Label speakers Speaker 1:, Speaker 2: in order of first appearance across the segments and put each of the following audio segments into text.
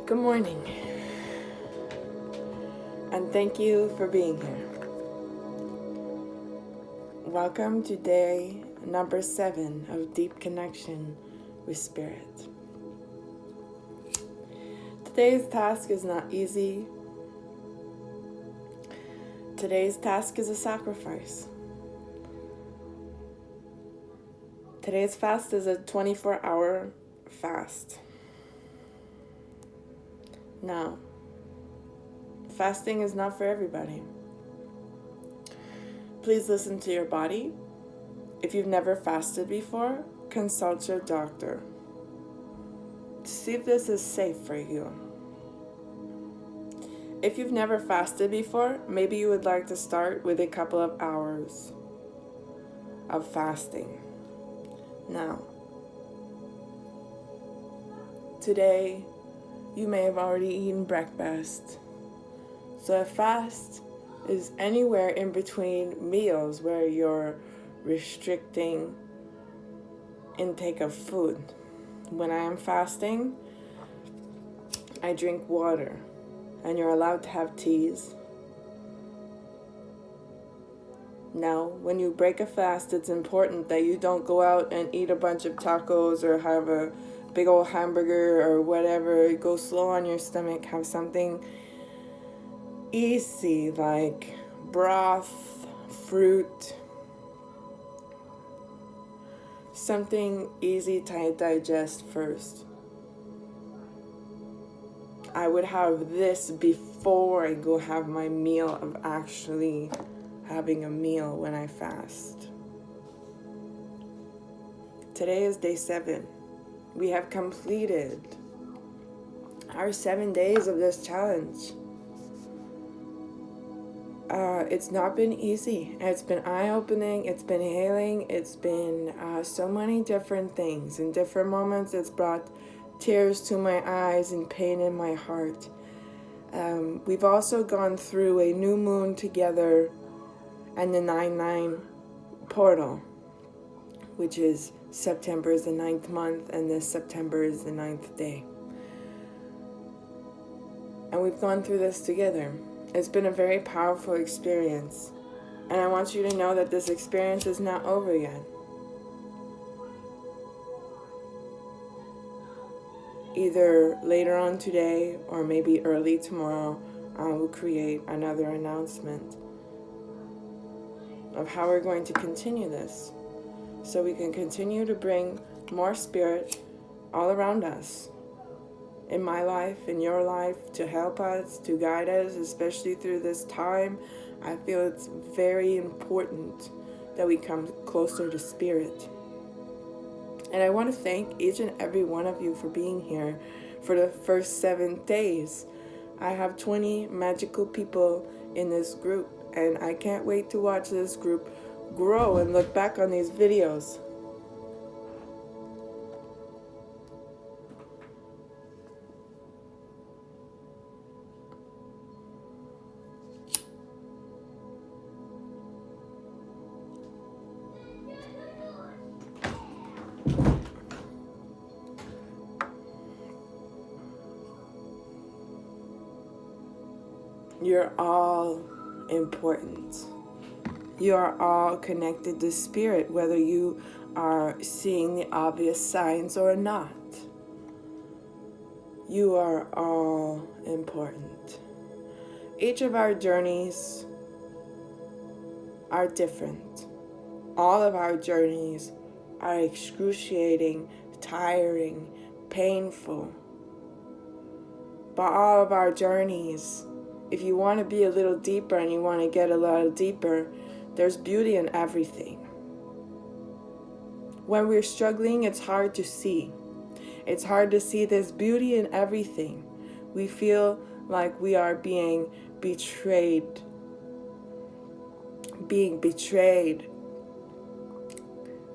Speaker 1: Good morning, and thank you for being here. Welcome to day number 7 of Deep Connection with Spirit. Today's task is not easy. Today's task is a sacrifice. Today's fast is a 24-hour fast. Now, fasting is not for everybody. Please listen to your body. If you've never fasted before, consult your doctor to see if this is safe for you. If you've never fasted before, maybe you would like to start with a couple of hours of fasting. Now, today you may have already eaten breakfast. So a fast is anywhere in between meals where you're restricting intake of food. When I am fasting, I drink water, and you're allowed to have teas. Now, when you break a fast, it's important that you don't go out and eat a bunch of tacos or have a big old hamburger or whatever. Go slow on your stomach. Have something easy like broth, fruit, something easy to digest first. I would have this before I go have my meal of actually having a meal when I fast. Today is day 7. We have completed our 7 days of this challenge. It's not been easy. It's been eye-opening. It's been healing. It's been so many different things. In different moments, it's brought tears to my eyes and pain in my heart. We've also gone through a new moon together and the 9/9 portal, which is September is the 9th month, and this September is the 9th day. And we've gone through this together. It's been a very powerful experience. And I want you to know that this experience is not over yet. Either later on today or maybe early tomorrow, I will create another announcement of how we're going to continue this, so we can continue to bring more spirit all around us, in my life, in your life, to help us, to guide us, especially through this time. I feel it's very important that we come closer to spirit. And I want to thank each and every one of you for being here for the first 7 days. I have 20 magical people in this group, and I can't wait to watch this group grow and look back on these videos. You're all important. You are all connected to spirit, whether you are seeing the obvious signs or not. You are all important. Each of our journeys are different. All of our journeys are excruciating, tiring, painful. But all of our journeys, if you want to be a little deeper and you want to get a little deeper, there's beauty in everything. When we're struggling, it's hard to see. It's hard to see this beauty in everything. We feel like we are being betrayed. Being betrayed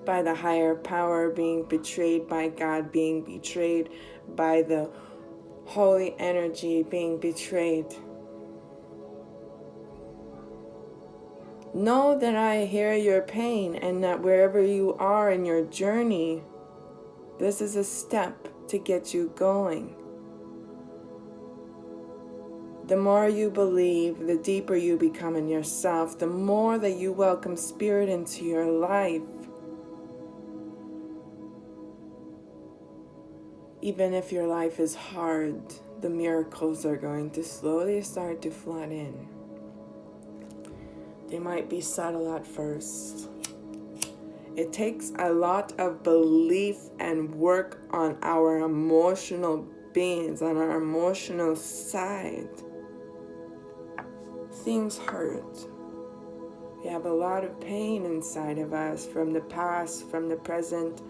Speaker 1: by the higher power, being betrayed by God, being betrayed by the holy energy, being betrayed. Know that I hear your pain, and that wherever you are in your journey, this is a step to get you going. The more you believe, the deeper you become in yourself, the more that you welcome spirit into your life. Even if your life is hard, the miracles are going to slowly start to flood in. They might be subtle at first. It takes a lot of belief and work on our emotional beings, on our emotional side. Things hurt. We have a lot of pain inside of us from the past, from the present,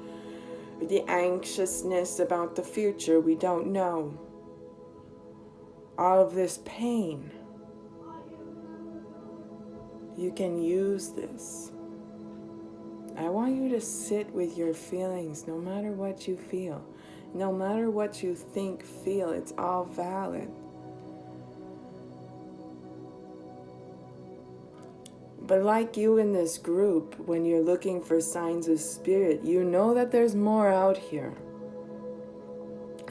Speaker 1: the anxiousness about the future we don't know. All of this pain. You can use this. I want you to sit with your feelings no matter what you feel. No matter what you think, feel, it's all valid. But like you in this group, when you're looking for signs of spirit, you know that there's more out here.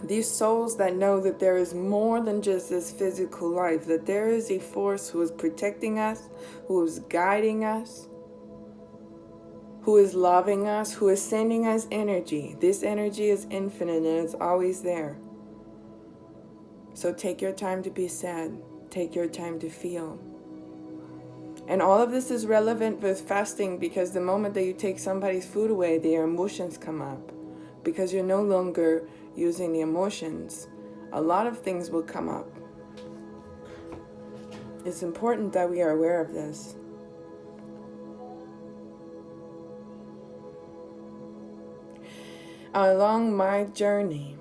Speaker 1: These souls that know that there is more than just this physical life, that there is a force who is protecting us, who is guiding us, who is loving us, who is sending us energy. This energy is infinite and it's always there. So take your time to be sad. Take your time to feel. And all of this is relevant with fasting, because the moment that you take somebody's food away, their emotions come up. Because you're no longer using the emotions, a lot of things will come up. It's important that we are aware of this. Along my journey,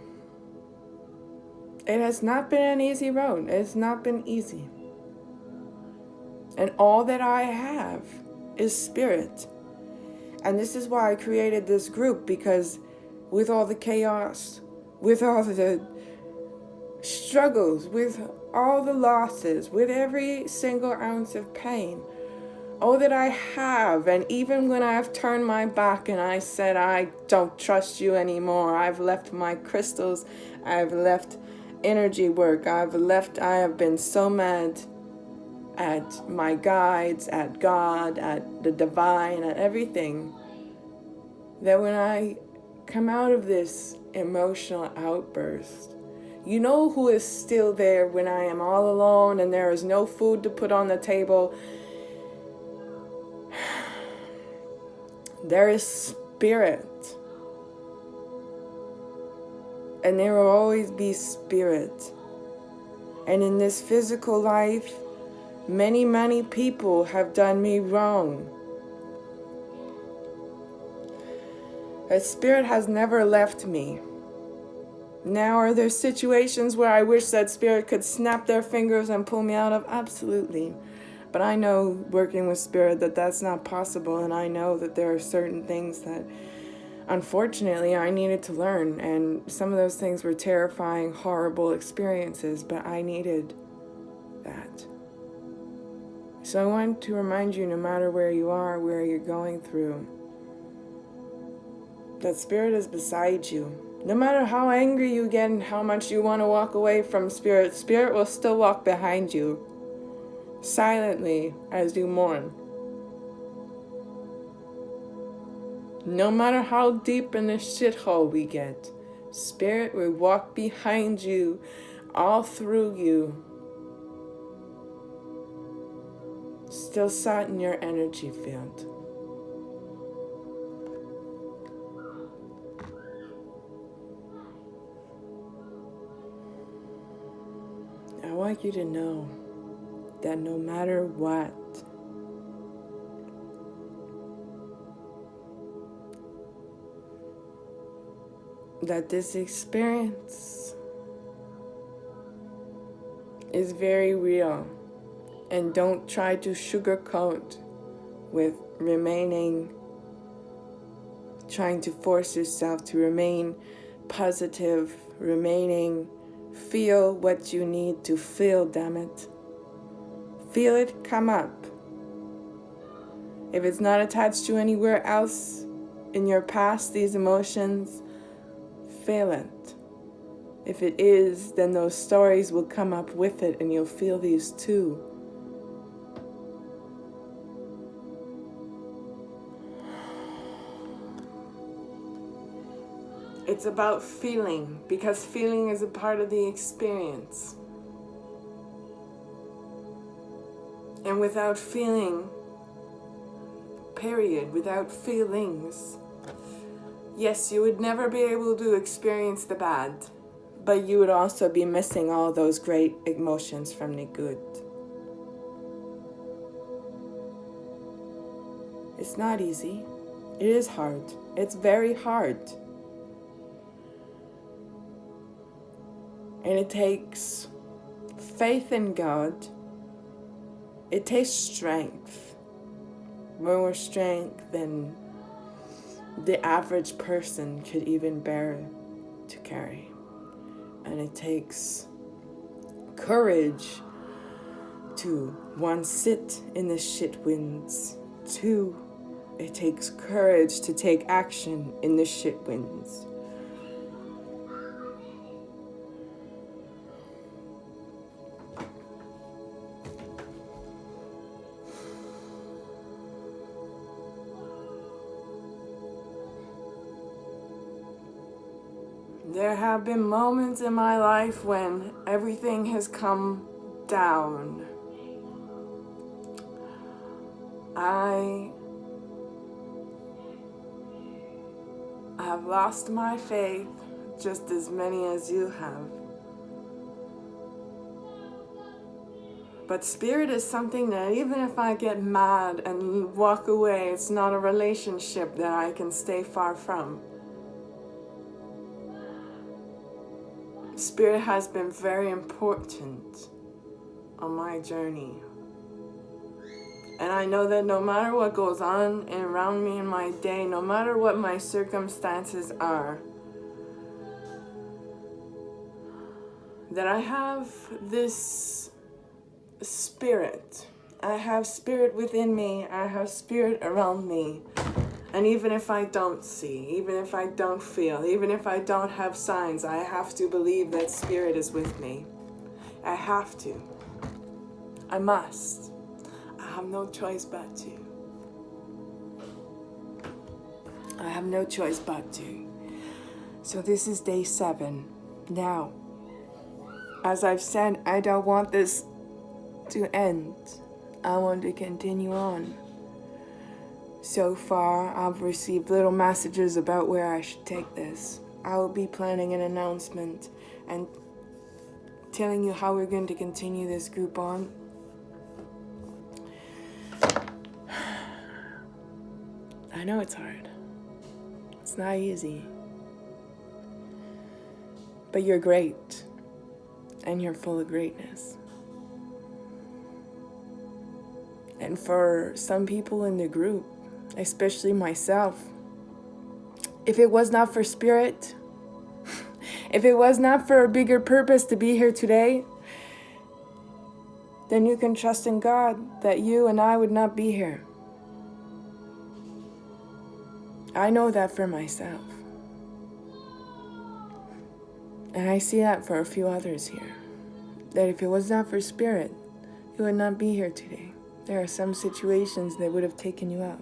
Speaker 1: it has not been an easy road. It's not been easy. And all that I have is spirit. And this is why I created this group, because with all the chaos, with all the struggles, with all the losses, with every single ounce of pain, all that I have, and even when I've turned my back and I said, I don't trust you anymore, I've left my crystals, I've left energy work, I have been so mad at my guides, at God, at the divine, at everything, that when I come out of this emotional outburst, you know who is still there when I am all alone and there is no food to put on the table? There is spirit. And there will always be spirit. And in this physical life, many people have done me wrong. But spirit has never left me. Now, are there situations where I wish that spirit could snap their fingers and pull me out of? Absolutely. But I know, working with spirit, that that's not possible. And I know that there are certain things that, unfortunately, I needed to learn. And some of those things were terrifying, horrible experiences. But I needed that. So I want to remind you, no matter where you are, where you're going through, that spirit is beside you. No matter how angry you get and how much you want to walk away from spirit, spirit will still walk behind you, silently as you mourn. No matter how deep in the shithole we get, spirit will walk behind you, all through you, still sat in your energy field. I want you to know that no matter what, that this experience is very real. And don't try to sugarcoat with trying to force yourself to remain positive, feel what you need to feel, damn it. Feel it come up. If it's not attached to anywhere else in your past, these emotions, feel it. If it is, then those stories will come up with it and you'll feel these too. It's about feeling, because feeling is a part of the experience. And without feeling, period, without feelings, yes, you would never be able to experience the bad, but you would also be missing all those great emotions from the good. It's not easy. It is hard. It's very hard. And it takes faith in God. It takes strength. More strength than the average person could even bear to carry. And it takes courage to, one, sit in the shit winds. Two, it takes courage to take action in the shit winds. There have been moments in my life when everything has come down. I have lost my faith just as many as you have. But spirit is something that even if I get mad and walk away, it's not a relationship that I can stay far from. Spirit has been very important on my journey. And I know that no matter what goes on and around me in my day, no matter what my circumstances are, that I have this spirit. I have spirit within me. I have spirit around me. And even if I don't see, even if I don't feel, even if I don't have signs, I have to believe that spirit is with me. I have to. I must. I have no choice but to. I have no choice but to. So this is day 7. Now, as I've said, I don't want this to end. I want to continue on. So far, I've received little messages about where I should take this. I will be planning an announcement and telling you how we're going to continue this group on. I know it's hard. It's not easy. But you're great. And you're full of greatness. And for some people in the group, especially myself, if it was not for spirit, if it was not for a bigger purpose to be here today, then you can trust in God that you and I would not be here. I know that for myself. And I see that for a few others here. That if it was not for spirit, you would not be here today. There are some situations that would have taken you out.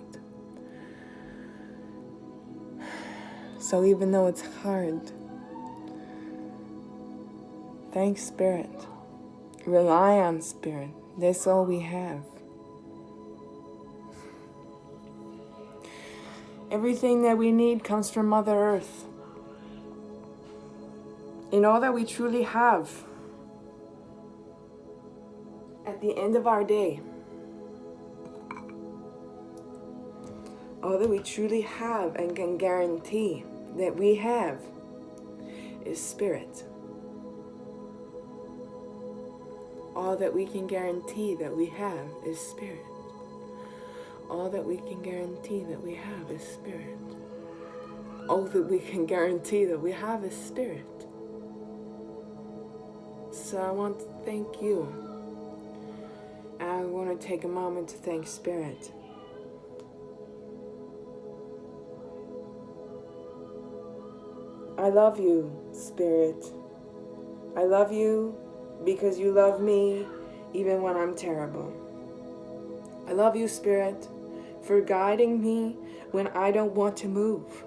Speaker 1: So even though it's hard, thank spirit. Rely on spirit. That's all we have. Everything that we need comes from Mother Earth. And all that we truly have at the end of our day, all that we truly have and can guarantee that we have is spirit. All that we can guarantee that we have is spirit. All that we can guarantee that we have is spirit. All that we can guarantee that we have is spirit. So I want to thank you. And I want to take a moment to thank Spirit. I love you, Spirit. I love you because you love me even when I'm terrible. I love you, Spirit, for guiding me when I don't want to move.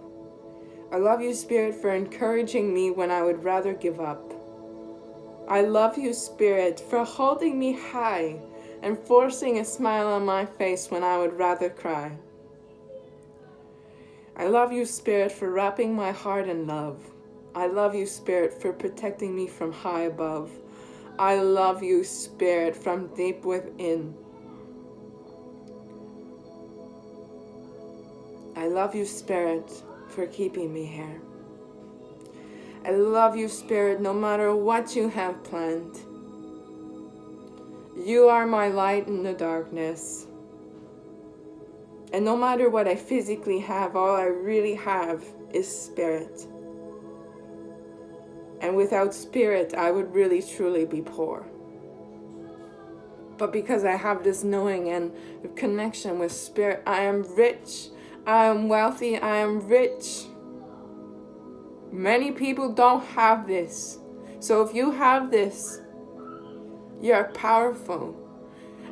Speaker 1: I love you, Spirit, for encouraging me when I would rather give up. I love you, Spirit, for holding me high and forcing a smile on my face when I would rather cry. I love you, Spirit, for wrapping my heart in love. I love you, Spirit, for protecting me from high above. I love you, Spirit, from deep within. I love you, Spirit, for keeping me here. I love you, Spirit, no matter what you have planned. You are my light in the darkness. And no matter what I physically have, all I really have is Spirit. And without Spirit, I would really truly be poor. But because I have this knowing and connection with Spirit, I am rich, I am wealthy, I am rich. Many people don't have this. So if you have this, you're powerful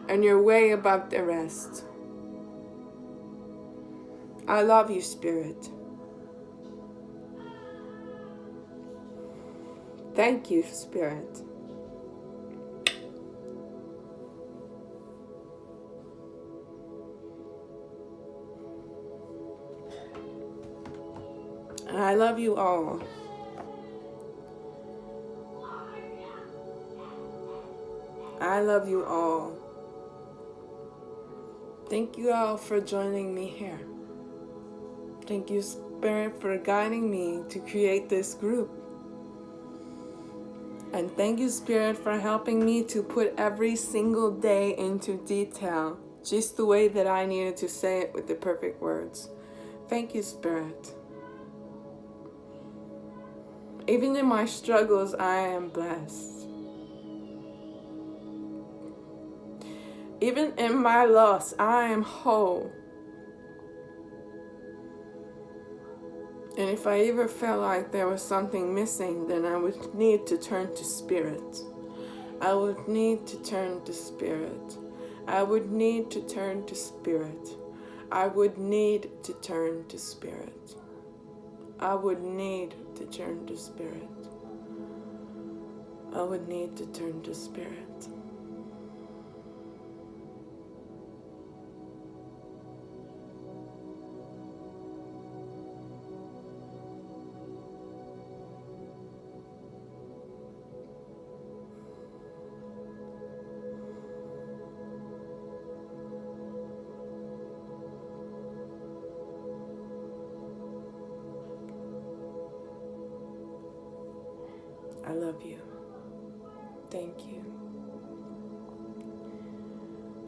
Speaker 1: and you're way above the rest. I love you, Spirit. Thank you, Spirit. And I love you all. I love you all. Thank you all for joining me here. Thank you, Spirit, for guiding me to create this group. And thank you, Spirit, for helping me to put every single day into detail, just the way that I needed to say it with the perfect words. Thank you, Spirit. Even in my struggles, I am blessed. Even in my loss, I am whole. And if I ever felt like there was something missing, then I would need to turn to Spirit. I would need to turn to Spirit. I would need to turn to Spirit. I would need to turn to Spirit. I would need to turn to Spirit. I would need to turn to Spirit. I love you. Thank you.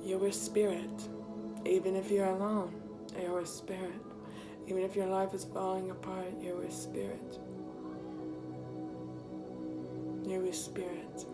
Speaker 1: You're a Spirit. Even if you're alone, you're a Spirit. Even if your life is falling apart, you're a Spirit. You're a Spirit.